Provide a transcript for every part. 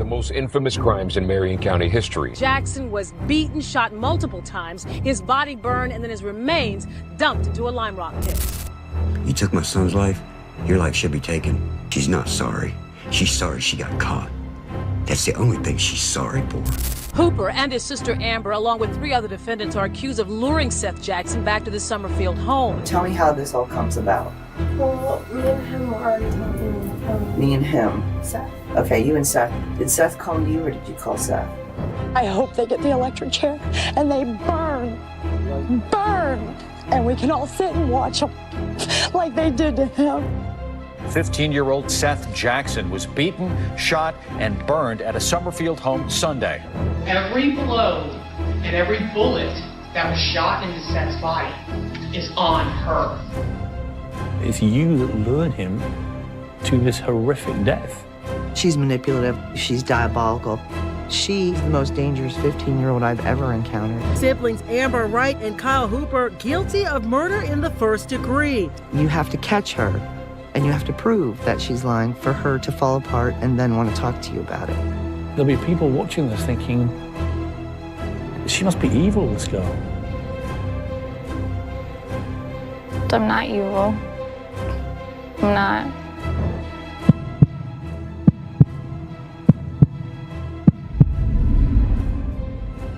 most infamous crimes in Marion County history. Jackson was beaten, shot multiple times, his body burned, and then his remains dumped into a lime rock pit. You took my son's life, your life should be taken. She's not sorry. She's sorry she got caught. That's the only thing she's sorry for. Hooper and his sister Amber, along with 3 other defendants, are accused of luring Seath Jackson back to the Summerfield home. Tell me how this all comes about. Well, me and him were already talking on the phone. Me and him? Seth. Okay, you and Seth. Did Seth call you or did you call Seth? I hope they get the electric chair and they burn, and we can all sit and watch them like they did to him. 15-year-old Seath Jackson was beaten, shot, and burned at a Summerfield home Sunday. Every blow and every bullet that was shot into Seth's body is on her. It's you that lured him to this horrific death. She's manipulative. She's diabolical. She's the most dangerous 15-year-old I've ever encountered. Siblings Amber Wright and Kyle Hooper guilty of murder in the first degree. You have to catch her, and you have to prove that she's lying for her to fall apart and then want to talk to you about it. There'll be people watching this thinking, she must be evil, this girl. I'm not evil. I'm not.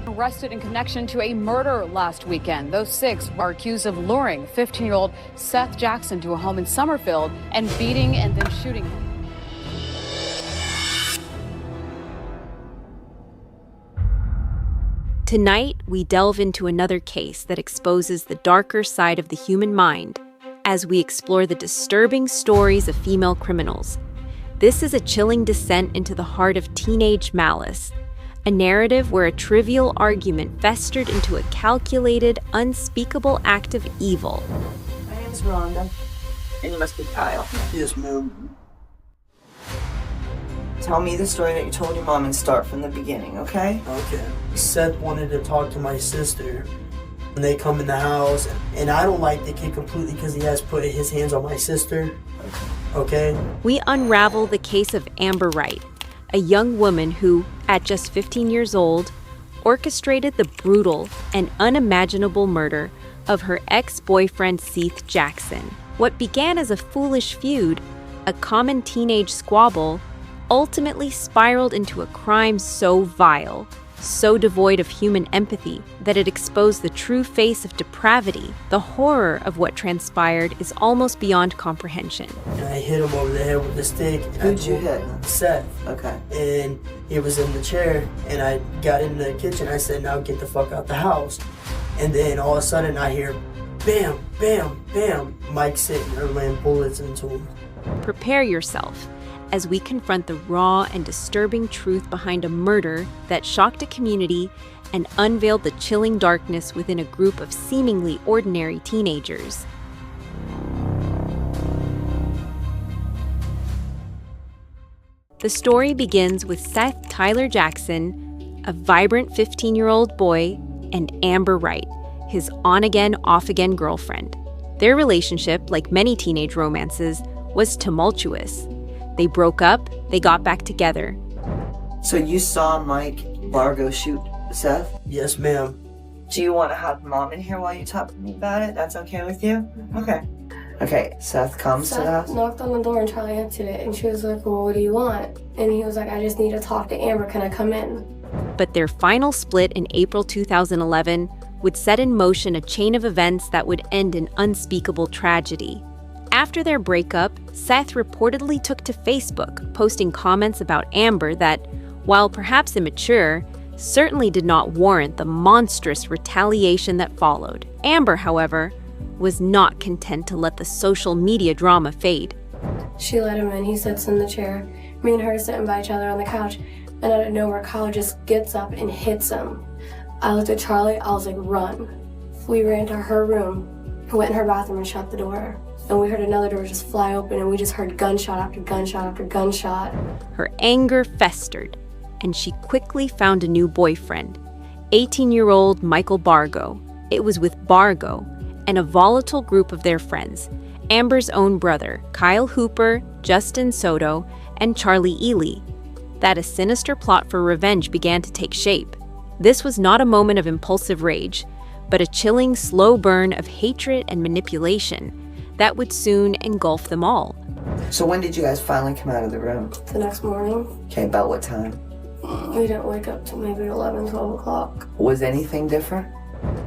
Arrested in connection to a murder last weekend. Those 6 are accused of luring 15-year-old Seath Jackson to a home in Summerfield and beating and then shooting him. Tonight, we delve into another case that exposes the darker side of the human mind as we explore the disturbing stories of female criminals. This is a chilling descent into the heart of teenage malice, a narrative where a trivial argument festered into a calculated, unspeakable act of evil. My name's Rhonda, and you must be Kyle. Yes, ma'am. Tell me the story that you told your mom and start from the beginning, okay? Okay. Seth wanted to talk to my sister when they come in the house, and I don't like the kid completely because he has put his hands on my sister. Okay? We unravel the case of Amber Wright, a young woman who, at just 15 years old, orchestrated the brutal and unimaginable murder of her ex-boyfriend Seath Jackson. What began as a foolish feud, a common teenage squabble, ultimately spiraled into a crime so vile, so devoid of human empathy, that it exposed the true face of depravity. The horror of what transpired is almost beyond comprehension. And I hit him over the head with a stick. Who'd you hit? Seth. Okay. And he was in the chair, and I got in the kitchen. I said, now get the fuck out the house. And then all of a sudden I hear, bam, bam, bam. Mike sitting there laying bullets into him. Prepare yourself as we confront the raw and disturbing truth behind a murder that shocked a community and unveiled the chilling darkness within a group of seemingly ordinary teenagers. The story begins with Seath Tyler Jackson, a vibrant 15-year-old boy, and Amber Wright, his on-again, off-again girlfriend. Their relationship, like many teenage romances, was tumultuous. They broke up, they got back together. So you saw Mike Bargo shoot Seth? Yes, ma'am. Do you want to have mom in here while you talk to me about it? That's okay with you? Okay. Okay, Seth comes to the house? Seth knocked on the door and Charlie answered it, and she was like, well, what do you want? And he was like, I just need to talk to Amber, can I come in? But their final split in April 2011 would set in motion a chain of events that would end in unspeakable tragedy. After their breakup, Seath reportedly took to Facebook, posting comments about Amber that, while perhaps immature, certainly did not warrant the monstrous retaliation that followed. Amber, however, was not content to let the social media drama fade. She let him in, he sits in the chair. Me and her are sitting by each other on the couch, and out of nowhere, Kyle just gets up and hits him. I looked at Charlie, I was like, run. We ran to her room, went in her bathroom and shut the door. And we heard another door just fly open, and we just heard gunshot after gunshot after gunshot. Her anger festered, and she quickly found a new boyfriend, 18-year-old Michael Bargo. It was with Bargo and a volatile group of their friends, Amber's own brother, Kyle Hooper, Justin Soto, and Charlie Ely. that a sinister plot for revenge began to take shape. This was not a moment of impulsive rage, but a chilling, slow burn of hatred and manipulation that would soon engulf them all. So when did you guys finally come out of the room? The next morning. Okay, about what time? We didn't wake up till maybe 11, 12 o'clock. Was anything different?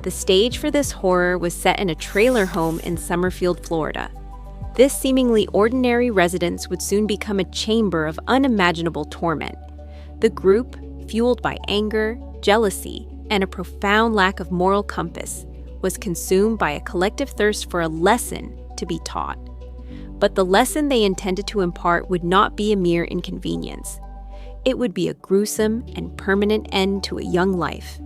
The stage for this horror was set in a trailer home in Summerfield, Florida. This seemingly ordinary residence would soon become a chamber of unimaginable torment. The group, fueled by anger, jealousy, and a profound lack of moral compass, was consumed by a collective thirst for a lesson to be taught. But the lesson they intended to impart would not be a mere inconvenience. It would be a gruesome and permanent end to a young life.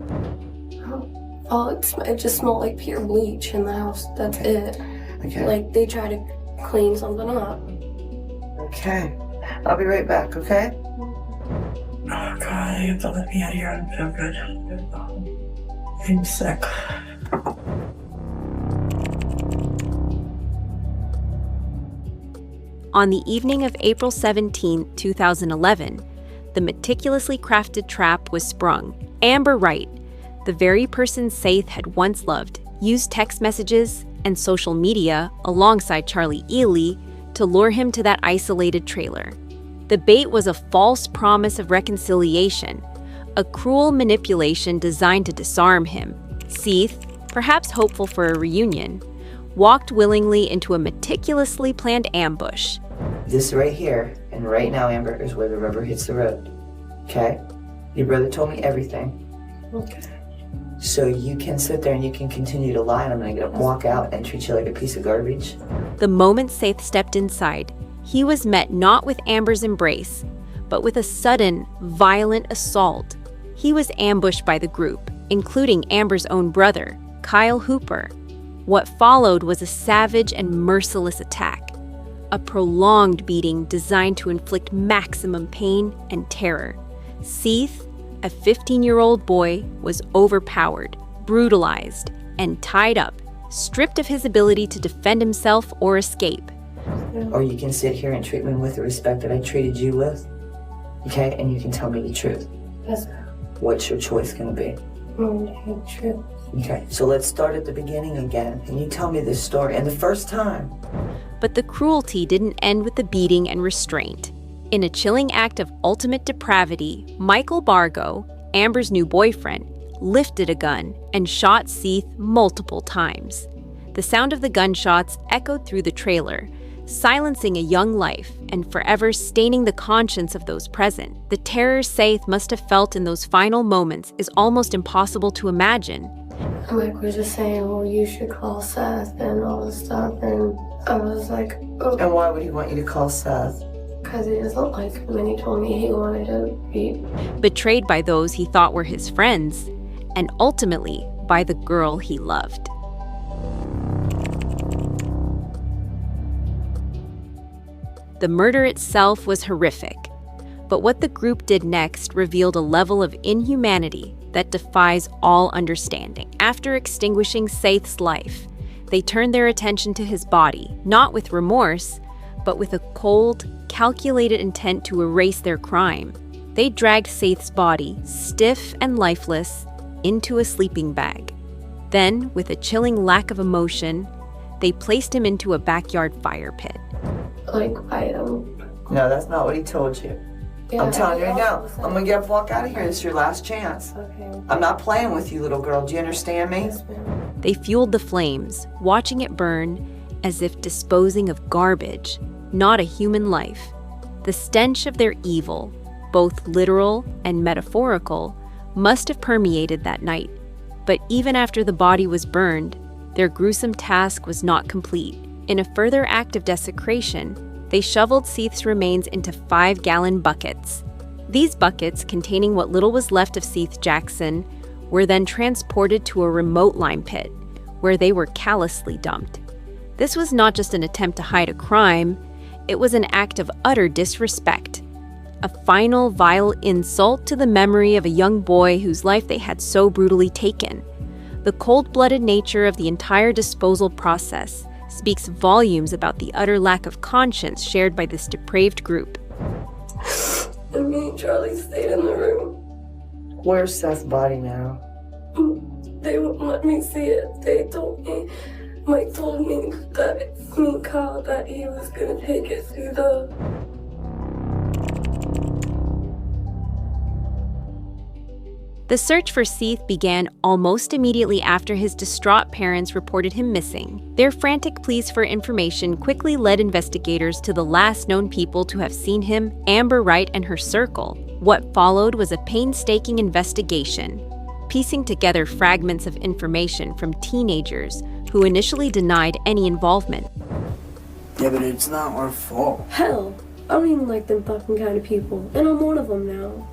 Oh, it just smelled like pure bleach in the house. That's it. Okay. Like, they tried to clean something up. Okay. I'll be right back, okay? Oh God, you have to let me out of here. I don't feel good. I'm sick. On the evening of April 17, 2011, the meticulously crafted trap was sprung. Amber Wright, the very person Seath had once loved, used text messages and social media alongside Charlie Ely to lure him to that isolated trailer. The bait was a false promise of reconciliation, a cruel manipulation designed to disarm him. Seath, perhaps hopeful for a reunion, walked willingly into a meticulously planned ambush. This right here, and right now, Amber, is where the rubber hits the road. Okay? Your brother told me everything. Okay. So you can sit there and you can continue to lie, and I'm gonna walk out and treat you like a piece of garbage. The moment Seath stepped inside, he was met not with Amber's embrace, but with a sudden, violent assault. He was ambushed by the group, including Amber's own brother, Kyle Hooper. What followed was a savage and merciless attack, a prolonged beating designed to inflict maximum pain and terror. Seath, a 15-year-old boy, was overpowered, brutalized, and tied up, stripped of his ability to defend himself or escape. Or you can sit here and treat me with the respect that I treated you with. Okay? And you can tell me the truth. Yes. What's your choice gonna be? True. Okay, so let's start at the beginning again, and you tell me this story. And the first time. But the cruelty didn't end with the beating and restraint. In a chilling act of ultimate depravity, Michael Bargo, Amber's new boyfriend, lifted a gun and shot Seath multiple times. The sound of the gunshots echoed through the trailer, silencing a young life and forever staining the conscience of those present. The terror Seath must have felt in those final moments is almost impossible to imagine. Mike was just saying, well, you should call Seth and all this stuff, and I was like, oh. And why would he want you to call Seth? Because he doesn't like him, and he told me he wanted to be betrayed by those he thought were his friends, and ultimately by the girl he loved. The murder itself was horrific, but what the group did next revealed a level of inhumanity that defies all understanding. After extinguishing Seath's life, they turned their attention to his body, not with remorse, but with a cold, calculated intent to erase their crime. They dragged Seath's body, stiff and lifeless, into a sleeping bag. Then, with a chilling lack of emotion, they placed him into a backyard fire pit. like bite him. No, that's not what he told you. Yeah, I'm telling you right now, I'm gonna get up, walk out of here. This is your last chance. Okay. I'm not playing with you, little girl. Do you understand me? Yes, ma'am. They fueled the flames, watching it burn as if disposing of garbage, not a human life. The stench of their evil, both literal and metaphorical, must have permeated that night. But even after the body was burned, their gruesome task was not complete. In a further act of desecration, they shoveled Seath's remains into 5-gallon buckets. These buckets, containing what little was left of Seath Jackson, were then transported to a remote lime pit, where they were callously dumped. This was not just an attempt to hide a crime, it was an act of utter disrespect. A final vile insult to the memory of a young boy whose life they had so brutally taken. The cold-blooded nature of the entire disposal process speaks volumes about the utter lack of conscience shared by this depraved group. I mean, Charlie stayed in the room. Where's Seth's body now? They wouldn't let me see it. They told me, Mike told me that Kyle, that he was gonna take it through the... The search for Seath began almost immediately after his distraught parents reported him missing. Their frantic pleas for information quickly led investigators to the last known people to have seen him, Amber Wright and her circle. What followed was a painstaking investigation, piecing together fragments of information from teenagers who initially denied any involvement. Yeah, but it's not our fault. Hell, I don't even like them fucking kind of people, and I'm one of them now.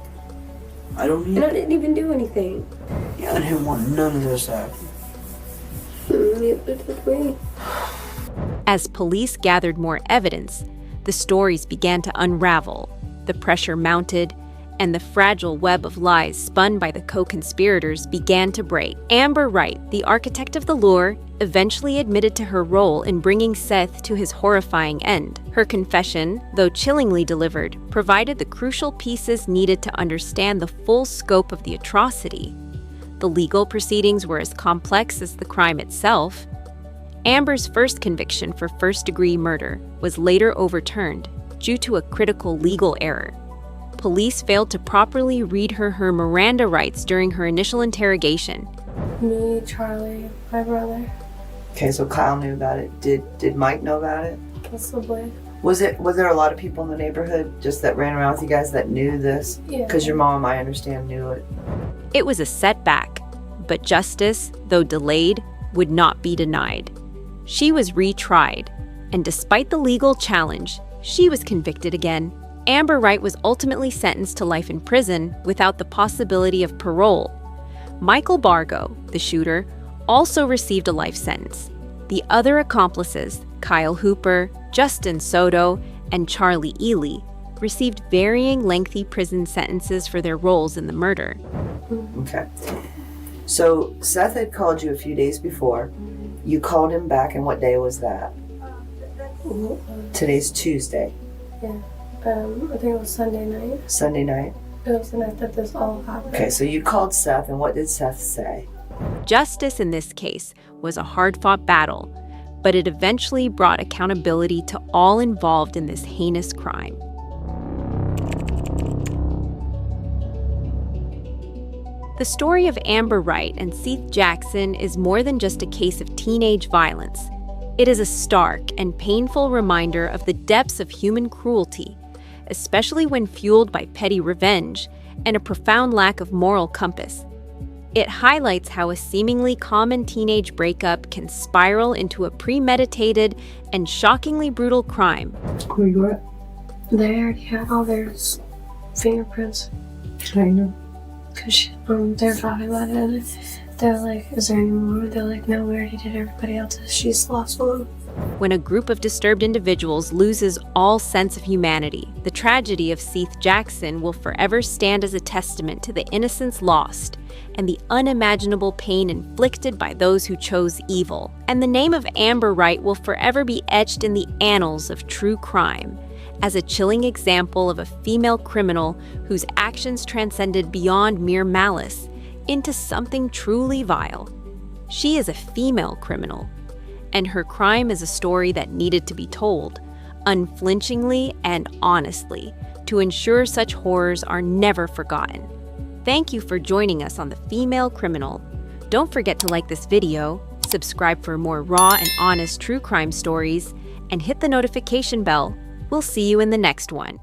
I don't need... And I didn't even do anything. Yeah, I didn't want none of this to happen. Neither did we. As police gathered more evidence, the stories began to unravel, the pressure mounted, and the fragile web of lies spun by the co-conspirators began to break. Amber Wright, the architect of the lure, eventually admitted to her role in bringing Seath to his horrifying end. Her confession, though chillingly delivered, provided the crucial pieces needed to understand the full scope of the atrocity. The legal proceedings were as complex as the crime itself. Amber's first conviction for first-degree murder was later overturned due to a critical legal error. Police failed to properly read her Miranda rights during her initial interrogation. Me, Charlie, my brother. Okay, so Kyle knew about it. Did Mike know about it? Possibly. Was there a lot of people in the neighborhood just that ran around with you guys that knew this? Yeah. Because your mom, I understand, knew it. It was a setback, but justice, though delayed, would not be denied. She was retried, and despite the legal challenge, she was convicted again. Amber Wright was ultimately sentenced to life in prison without the possibility of parole. Michael Bargo, the shooter, also received a life sentence. The other accomplices, Kyle Hooper, Justin Soto, and Charlie Ely, received varying lengthy prison sentences for their roles in the murder. Okay. So Seth had called you a few days before. You called him back, and what day was that? Today's Tuesday. Yeah. I think it was Sunday night. Sunday night? It was the night that this all happened. Okay, so you called Seth, and what did Seth say? Justice in this case was a hard-fought battle, but it eventually brought accountability to all involved in this heinous crime. The story of Amber Wright and Seath Jackson is more than just a case of teenage violence. It is a stark and painful reminder of the depths of human cruelty, especially when fueled by petty revenge and a profound lack of moral compass. It highlights how a seemingly common teenage breakup can spiral into a premeditated and shockingly brutal crime. Where you at? They already had all their fingerprints. I know. Because they're talking about it, and they're like, is there any more? They're like, no, we already did everybody else's. She's the last one. When a group of disturbed individuals loses all sense of humanity, the tragedy of Seath Jackson will forever stand as a testament to the innocence lost and the unimaginable pain inflicted by those who chose evil. And the name of Amber Wright will forever be etched in the annals of true crime as a chilling example of a female criminal whose actions transcended beyond mere malice into something truly vile. She is a female criminal, and her crime is a story that needed to be told, unflinchingly and honestly, to ensure such horrors are never forgotten. Thank you for joining us on The Female Criminal. Don't forget to like this video, subscribe for more raw and honest true crime stories, and hit the notification bell. We'll see you in the next one.